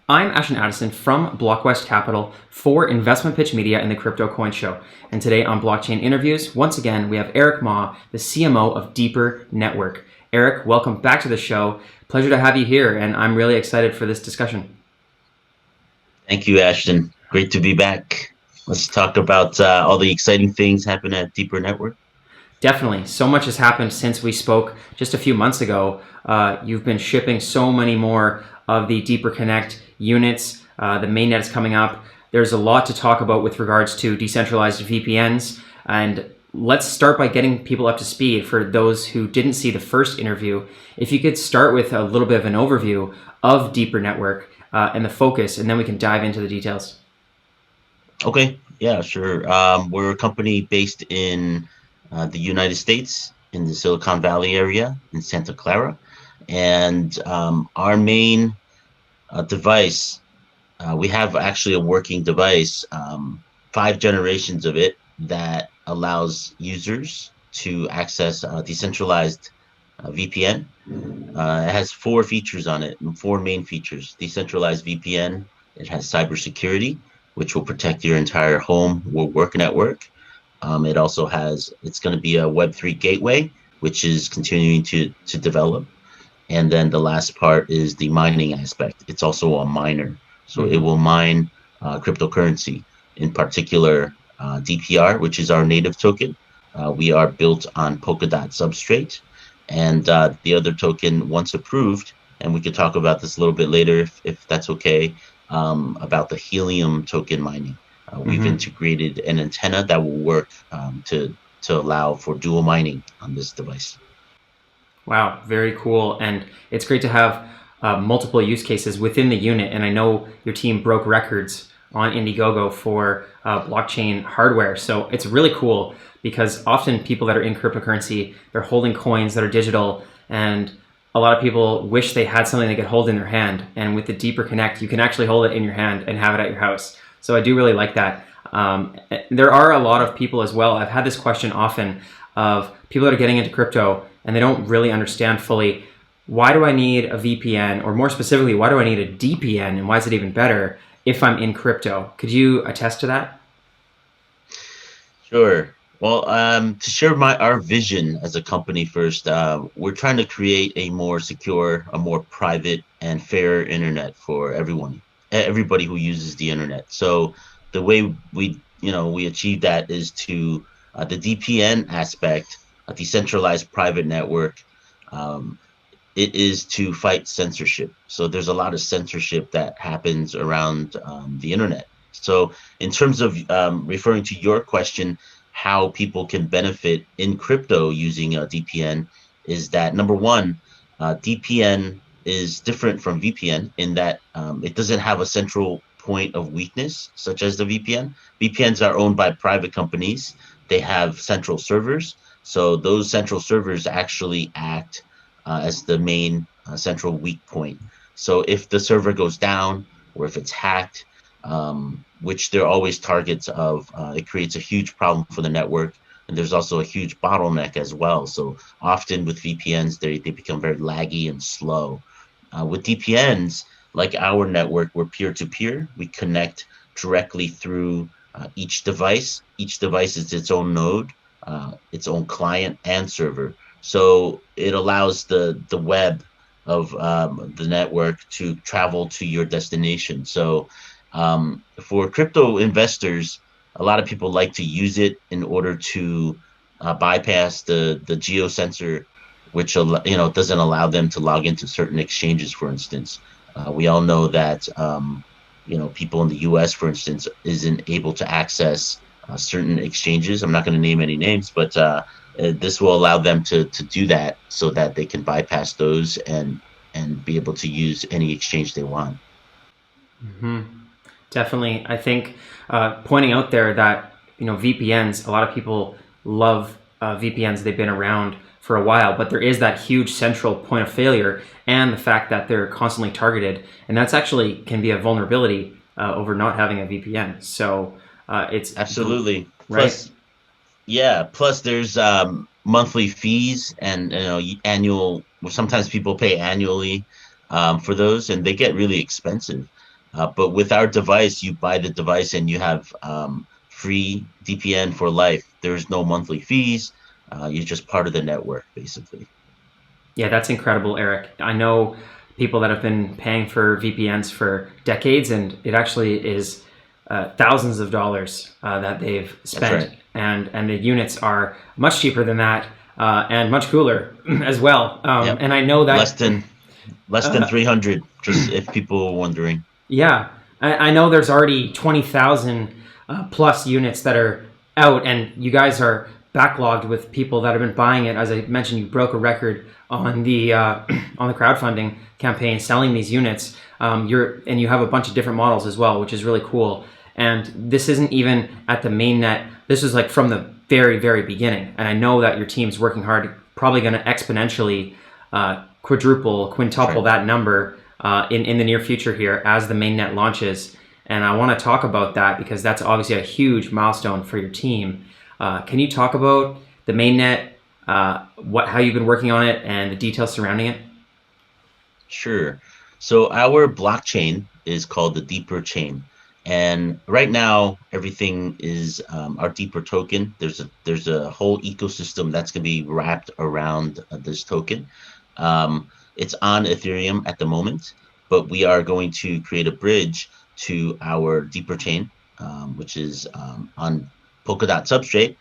I'm Ashton Addison from BlockWest Capital for Investment Pitch Media and the Crypto Coin Show. And today on Blockchain Interviews, once again, we have Eric Ma, the CMO of Deeper Network. Eric, welcome back to the show. Pleasure to have you here, and I'm really excited for this discussion. Thank you, Ashton. Great to be back. Let's talk about all the exciting things happening at Deeper Network. Definitely. So much has happened since we spoke just a few months ago. You've been shipping so many more of the Deeper Connect units. The mainnet is coming up. There's a lot to talk about with regards to decentralized VPNs. And let's start by getting people up to speed for those who didn't see the first interview. If you could start with a little bit of an overview of Deeper Network and the focus, and then we can dive into the details. Okay, yeah, sure. We're a company based in the United States, in the Silicon Valley area, in Santa Clara. And our main device, we have actually a working device, 5 generations of it, that allows users to access decentralized VPN. It has 4 features on it, 4 main features. Decentralized VPN, it has cybersecurity, which will protect your entire home or work network. It also has, it's going to be a Web3 gateway, which is continuing to develop. And then the last part is the mining aspect. It's also a miner. So it will mine cryptocurrency, in particular DPR, which is our native token. We are built on Polkadot substrate. And the other token, once approved, and we could talk about this a little bit later if that's okay, about the Helium token mining. We've integrated an antenna that will work to allow for dual mining on this device. Wow, very cool. And it's great to have multiple use cases within the unit. And I know your team broke records on Indiegogo for blockchain hardware. So it's really cool because often people that are in cryptocurrency, they're holding coins that are digital, and a lot of people wish they had something they could hold in their hand. And with the Deeper Connect, you can actually hold it in your hand and have it at your house. So I do really like that. There are a lot of people as well. I've had this question often of people that are getting into crypto and they don't really understand fully, why do I need a VPN? Or more specifically, why do I need a DPN? And why is it even better if I'm in crypto? Could you attest to that? Sure. Well, to share our vision as a company first, we're trying to create a more secure, a more private and fair internet for everybody who uses the internet. So the way we achieve that is to the DPN aspect, a decentralized private network. It is to fight censorship. So there's a lot of censorship that happens around the internet. So in terms of referring to your question, how people can benefit in crypto using a DPN, is that number one, DPN is different from VPN in that it doesn't have a central point of weakness such as the VPN. VPNs are owned by private companies. They have central servers. So those central servers actually act as the main central weak point. So if the server goes down or if it's hacked, which they're always targets of, it creates a huge problem for the network. And there's also a huge bottleneck as well. So often with VPNs, they become very laggy and slow. With DPNs, like our network, we're peer-to-peer. We connect directly through each device. Each device is its own node, its own client and server. So it allows the web of the network to travel to your destination. So for crypto investors, a lot of people like to use it in order to bypass the geosensor, which doesn't allow them to log into certain exchanges, for instance. We all know that people in the U.S., for instance, isn't able to access certain exchanges. I'm not going to name any names, but this will allow them to do that so that they can bypass those and be able to use any exchange they want. Definitely. I think pointing out there that, VPNs, a lot of people love VPNs. They've been around for a while, but there is that huge central point of failure and the fact that they're constantly targeted. And that's actually can be a vulnerability over not having a VPN. So it's Absolutely. right. Plus there's monthly fees and annual. Sometimes people pay annually for those, and they get really expensive. But with our device, you buy the device and you have free DPN for life. There's no monthly fees. You're just part of the network, basically. Yeah, that's incredible, Eric. I know people that have been paying for VPNs for decades, and it actually is thousands of dollars that they've That's spent, right. and the units are much cheaper than that and much cooler as well. Yep. And I know Less that, than less than 300, just if people were wondering. yeah, I know there's already 20,000 plus units that are out, and you guys are backlogged with people that have been buying it. As I mentioned, you broke a record on the on the crowdfunding campaign selling these units. You have a bunch of different models as well, which is really cool. And this isn't even at the mainnet. This is like from the very beginning. And I know that your team's working hard, probably going to exponentially quadruple, quintuple Right. that number in the near future here as the mainnet launches. And I want to talk about that because that's obviously a huge milestone for your team. Can you talk about the mainnet, how you've been working on it, and the details surrounding it? Sure. So our blockchain is called the Deeper Chain, and right now everything is our Deeper token. There's a whole ecosystem that's going to be wrapped around this token. It's on Ethereum at the moment, but we are going to create a bridge to our Deeper Chain, which is on Polkadot substrate.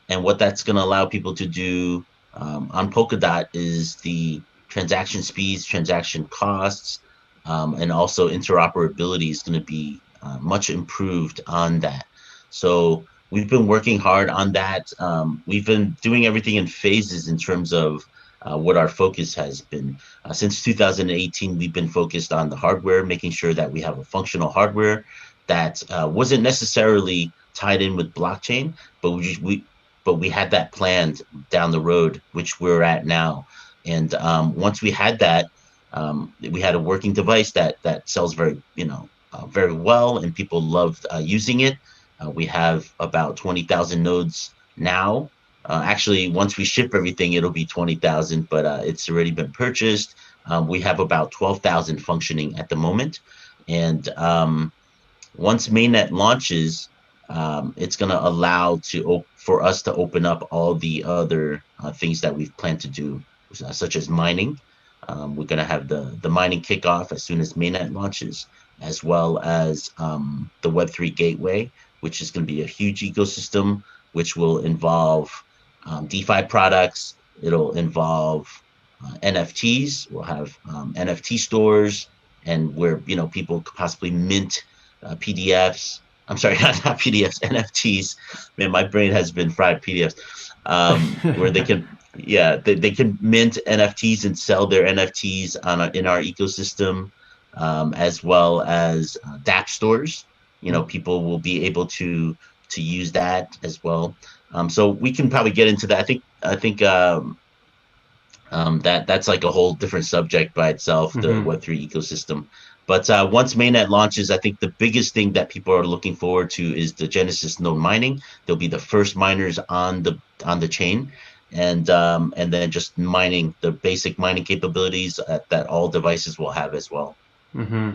And what that's going to allow people to do on Polkadot is the transaction speeds, transaction costs, and also interoperability is going to be much improved on that. So we've been working hard on that. We've been doing everything in phases in terms of what our focus has been. Since 2018, we've been focused on the hardware, making sure that we have a functional hardware that wasn't necessarily tied in with blockchain, but we had that planned down the road, which we're at now. And once we had that, we had a working device that sells very well, and people loved using it. We have about 20,000 nodes now. Actually, once we ship everything, it'll be 20,000, but it's already been purchased. We have about 12,000 functioning at the moment, and once mainnet launches, it's going to allow for us to open up all the other things that we've planned to do, such as mining. We're going to have the mining kickoff as soon as mainnet launches, as well as the Web3 gateway, which is going to be a huge ecosystem, which will involve DeFi products. It'll involve NFTs. We'll have NFT stores, and where people could possibly mint PDFs. I'm sorry, not PDFs, NFTs. Man, my brain has been fried. PDFs, where they can, yeah, they can mint NFTs and sell their NFTs in our ecosystem, as well as DApp stores. People will be able to use that as well. So we can probably get into that. I think that's like a whole different subject by itself, the Mm-hmm. Web3 ecosystem. But once mainnet launches, I think the biggest thing that people are looking forward to is the Genesis node mining. They'll be the first miners on the chain, and then just mining the basic mining capabilities that all devices will have as well. Mm-hmm.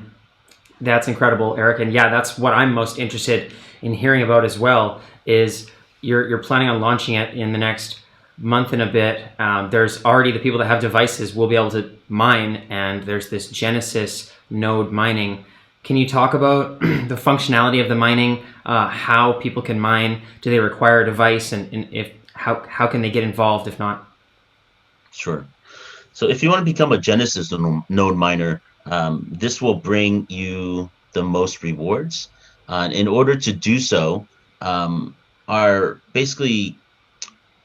That's incredible, Eric. And yeah, that's what I'm most interested in hearing about as well. Is you're planning on launching it in the next month and a bit. There's already the people that have devices will be able to mine, and there's this Genesis node mining. Can you talk about the functionality of the mining? How people can mine? Do they require a device? And if how can they get involved if not? Sure. So if you want to become a Genesis node miner, this will bring you the most rewards. In order to do so, our basically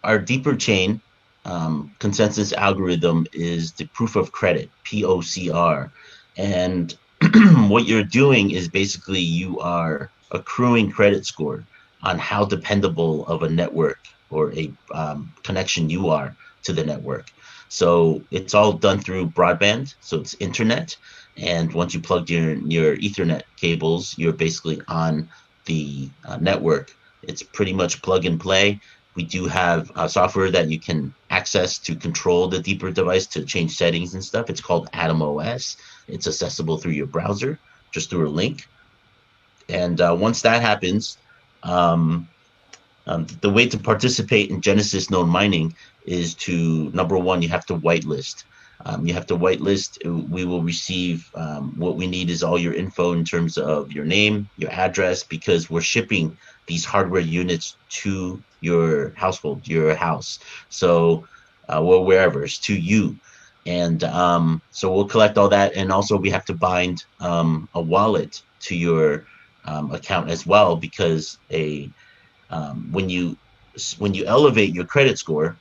our deeper chain consensus algorithm is the proof of credit, POCR. And what you're doing is basically you are accruing credit score on how dependable of a network or a connection you are to the network. So it's all done through broadband, so it's internet. And once you plug your Ethernet cables, you're basically on the network. It's pretty much plug and play. We do have software that you can access to control the deeper device to change settings and stuff. It's called Atom OS. It's accessible through your browser. just through a link. And once that happens, um, the way to participate in Genesis node mining is to, number one, you have to whitelist. You have to whitelist. We will receive what we need is all your info in terms of your name, your address, because we're shipping these hardware units to your household, your house. So, well, wherever it's to you. And so we'll collect all that. And also, we have to bind a wallet to your account as well, because when you elevate your credit score,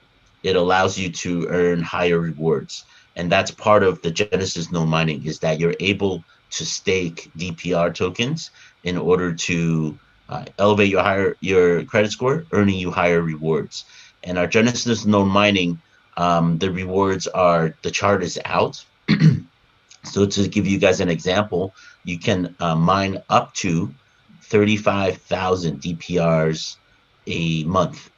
it allows you to earn higher rewards, and that's part of the Genesis node mining, is that you're able to stake DPR tokens in order to elevate your credit score, earning you higher rewards. And our Genesis node mining, the rewards are, the chart is out. So to give you guys an example, you can mine up to 35,000 DPRs a month.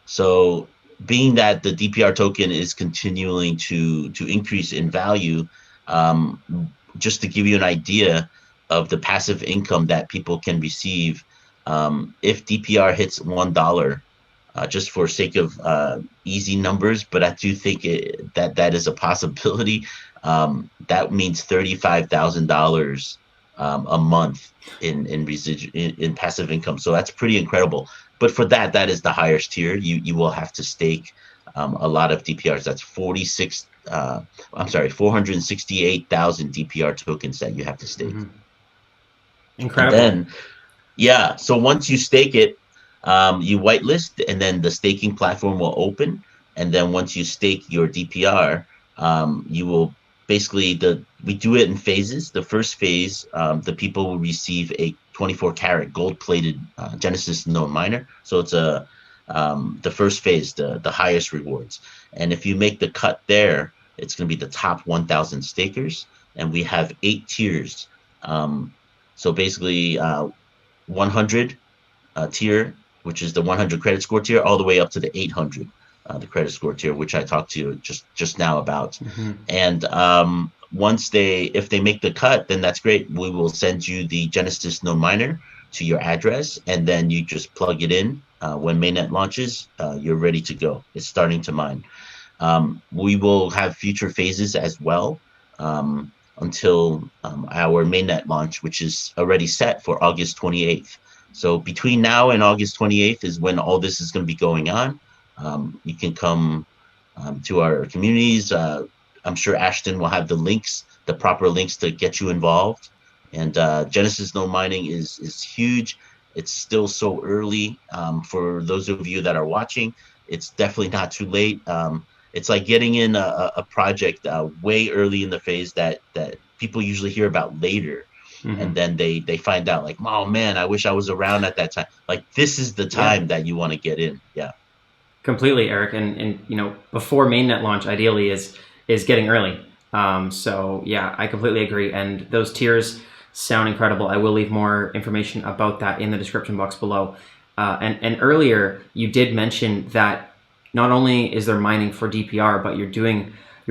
So being that the DPR token is continuing to increase in value, um, just to give you an idea of the passive income that people can receive, if DPR hits $1, just for sake of easy numbers, but I do think that is a possibility. That means $35,000 a month in passive income. So that's pretty incredible. But for that is the highest tier. You will have to stake a lot of DPRs. That's 468,000 DPR tokens that you have to stake. Mm-hmm. And Incredible. then, yeah, so once you stake it, you whitelist, and then the staking platform will open. And then once you stake your DPR, you will basically, we do it in phases. The first phase, the people will receive a 24 karat gold plated Genesis node miner. So it's the first phase, the highest rewards. And if you make the cut there, it's going to be the top 1,000 stakers. And we have 8 tiers. So basically, 100 tier, which is the 100 credit score tier, all the way up to the 800, the credit score tier, which I talked to you just now about. Mm-hmm. And if they make the cut, then that's great. We will send you the Genesis node miner to your address, and then you just plug it in. When mainnet launches, you're ready to go. It's starting to mine. We will have future phases as well, until our mainnet launch, which is already set for August 28th. So between now and August 28th is when all this is going to be going on. You can come to our communities. I'm sure Ashton will have the proper links to get you involved. And Genesis node mining is huge. It's still so early. For those of you that are watching, it's definitely not too late. It's like getting in a project way early in the phase that people usually hear about later. Mm-hmm. And then they find out, like, oh man, I wish I was around at that time. Like, this is the time that you want to get in. Yeah. Completely, Eric. And before mainnet launch, ideally is getting early. So yeah, I completely agree. And those tiers sound incredible. I will leave more information about that in the description box below. And earlier you did mention that not only is there mining for DPR, but you're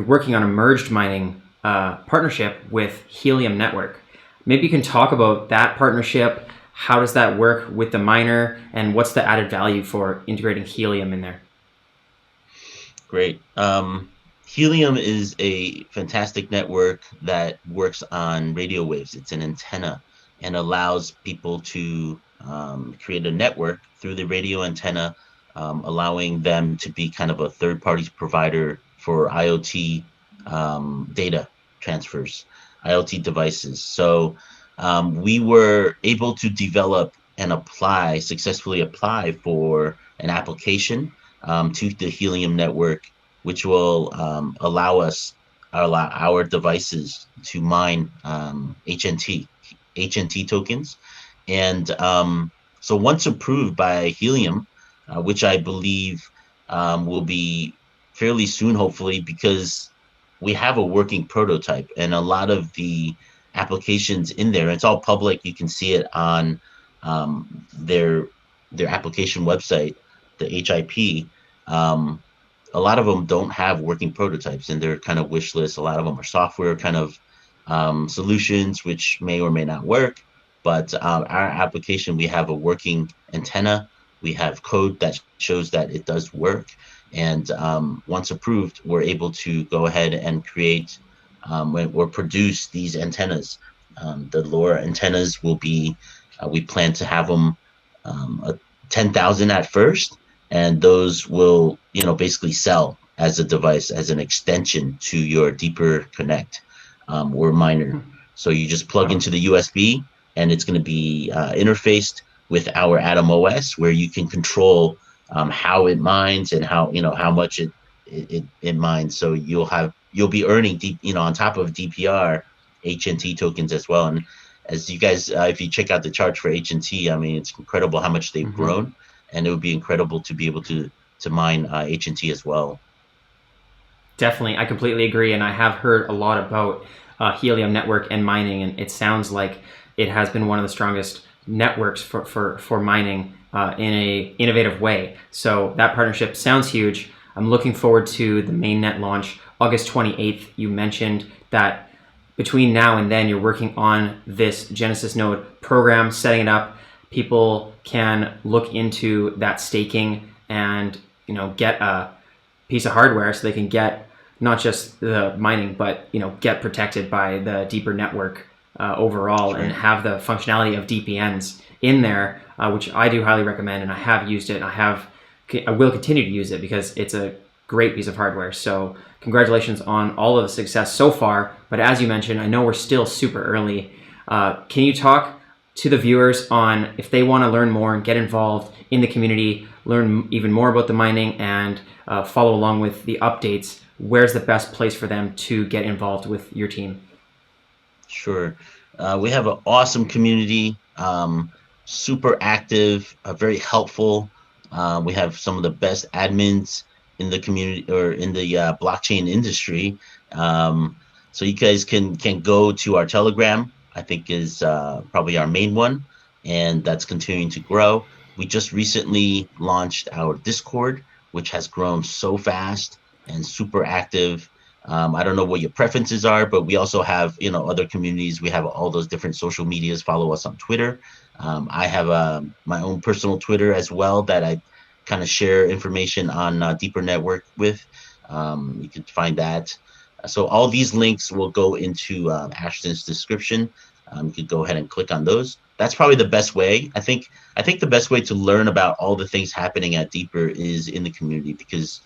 working on a merged mining partnership with Helium Network. Maybe you can talk about that partnership. How does that work with the miner, and what's the added value for integrating Helium in there? Great. Helium is a fantastic network that works on radio waves. It's an antenna and allows people to create a network through the radio antenna, allowing them to be kind of a third-party provider for IoT data transfers, IoT devices. So we were able to develop and successfully apply for an application to the Helium Network, which will allow our devices to mine HNT tokens. And so once approved by Helium, which I believe will be fairly soon, hopefully, because we have a working prototype, and a lot of the applications in there, it's all public. You can see it on their application website, the HIP. A lot of them don't have working prototypes, and they're kind of wish lists. A lot of them are software kind of solutions which may or may not work. But our application, we have a working antenna. We have code that shows that it does work. And once approved, we're able to go ahead and create or produce these antennas. The LoRa antennas will be, we plan to have them 10,000 at first, and those will, basically sell as a device, as an extension to your Deeper Connect or miner. So you just plug Wow. into the USB, and it's going to be interfaced with our Atom OS, where you can control how it mines and how much it mines. So you'll be earning on top of DPR HNT tokens as well. And as you guys, if you check out the charts for HNT, I mean, it's incredible how much they've grown, and it would be incredible to be able to mine HNT as well. Definitely, I completely agree, and I have heard a lot about Helium Network and mining, and it sounds like it has been one of the strongest networks for mining in a innovative way. So that partnership sounds huge. I'm looking forward to the mainnet launch August 28th. You mentioned that between now and then you're working on this Genesis node program, setting it up. People can look into that staking and get a piece of hardware so they can get not just the mining, but get protected by the Deeper Network overall, and have the functionality of DPNs in there, which I do highly recommend, and I have used it. I will continue to use it because it's a great piece of hardware. So congratulations on all of the success so far. But as you mentioned, I know we're still super early. Can you talk to the viewers on if they want to learn more and get involved in the community, learn even more about the mining, and follow along with the updates? Where's the best place for them to get involved with your team? Sure. We have an awesome community, super active, very helpful. We have some of the best admins in the community or in the blockchain industry. So you guys can go to our Telegram. I think is probably our main one, and that's continuing to grow. We just recently launched our Discord, which has grown so fast and super active. I don't know what your preferences are, but we also have other communities. We have all those different social medias. Follow us on Twitter. I have my own personal Twitter as well that I kind of share information on Deeper Network with. You can find that. So all these links will go into Ashton's description. You could go ahead and click on those. That's probably the best way. I think the best way to learn about all the things happening at Deeper is in the community, because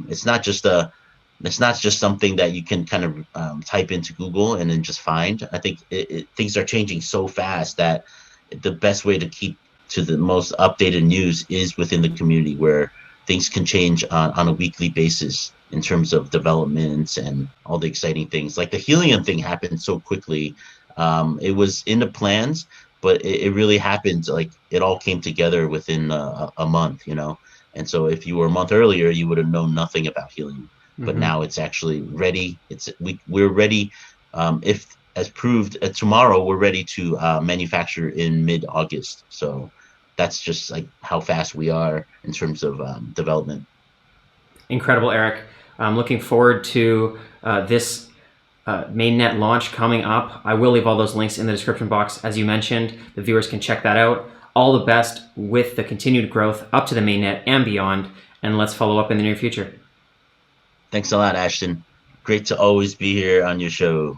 it's not just something that you can kind of type into Google and then just find. I think things are changing so fast that the best way to keep to the most updated news is within the community, where things can change on a weekly basis in terms of developments and all the exciting things. Like the Helium thing happened so quickly. It was in the plans, but it really happened. Like it all came together within a month, And so if you were a month earlier, you would have known nothing about Helium. But now it's actually ready. We're ready. If as proved tomorrow, we're ready to manufacture in mid-August. So that's just like how fast we are in terms of development. Incredible, Eric. I'm looking forward to this mainnet launch coming up. I will leave all those links in the description box. As you mentioned, the viewers can check that out. All the best with the continued growth up to the mainnet and beyond. And let's follow up in the near future. Thanks a lot, Ashton. Great to always be here on your show.